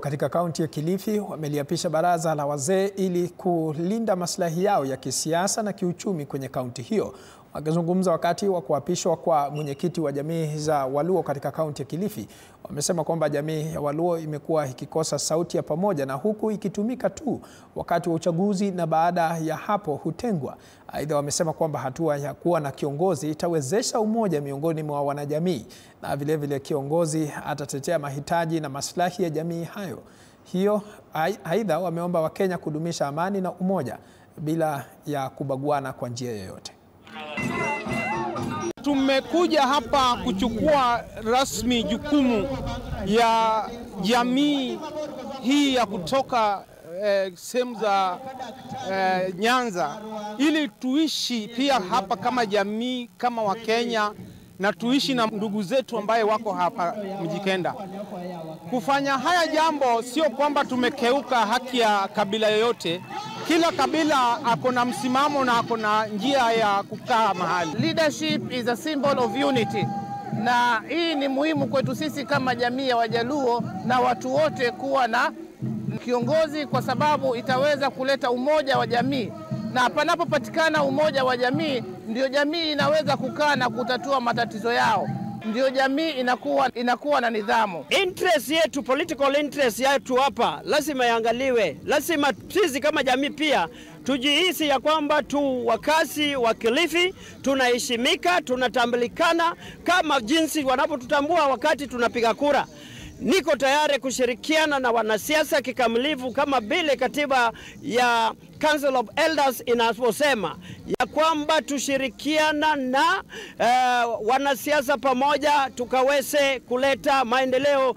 Katika kaunti ya Kilifi wameliapisha baraza la wazee ili kulinda maslahi yao ya kisiasa na kiuchumi kwenye kaunti hiyo. Wakizungumza wakati wa kuapishwa kwa mwenyekiti wa jamii za Waluo katika kaunti ya Kilifi, wamesema kwamba jamii ya Waluo imekuwa ikikosa sauti ya pamoja na huku ikitumika tu wakati wa uchaguzi na baada ya hapo hutengwa. Aidha, wamesema kwamba hatua ya kuwa na kiongozi itawezesha umoja miongoni mwa wanajamii na vilevile kiongozi atatetea mahitaji na maslahi ya jamii hiyo. Aidha, wameomba Wakenya kudumisha amani na umoja bila ya kubaguana kwa njia yoyote. Tumekuja hapa kuchukua rasmi jukumu ya jamii hii ya kutoka sehemu za Nyanza ili tuishi pia hapa kama jamii, kama Wakenya, na tuishi na ndugu zetu ambaye wako hapa Mjikenda. Kufanya haya jambo sio kwamba tumekeuka haki ya kabila yoyote. Kila kabila ako na msimamo na ako na njia ya kukaa mahali. Leadership is a symbol of unity. Na hii ni muhimu kwetu sisi kama jamii ya Wajaluo na watu wote kuwa na kiongozi, kwa sababu itaweza kuleta umoja wa jamii. Na panapopatikana umoja wa jamii, ndio jamii inaweza kukaa na kutatua matatizo yao. Ndio jamii inakuwa na nidhamu. Interest yetu, political interest yetu hapa lazima iangaliwe. Lazima sisi kama jamii pia tujihisi ya kwamba tu wakazi wa Kilifi tunaheshimika, tunatambulikana kama jinsi wanapotutambua wakati tunapiga kura. Niko tayari kushirikiana na wanasiasa kikamilifu kama vile katiba ya Council of Elders inaposema ya kwamba tushirikiana na wanasiasa pamoja tukaweze kuleta maendeleo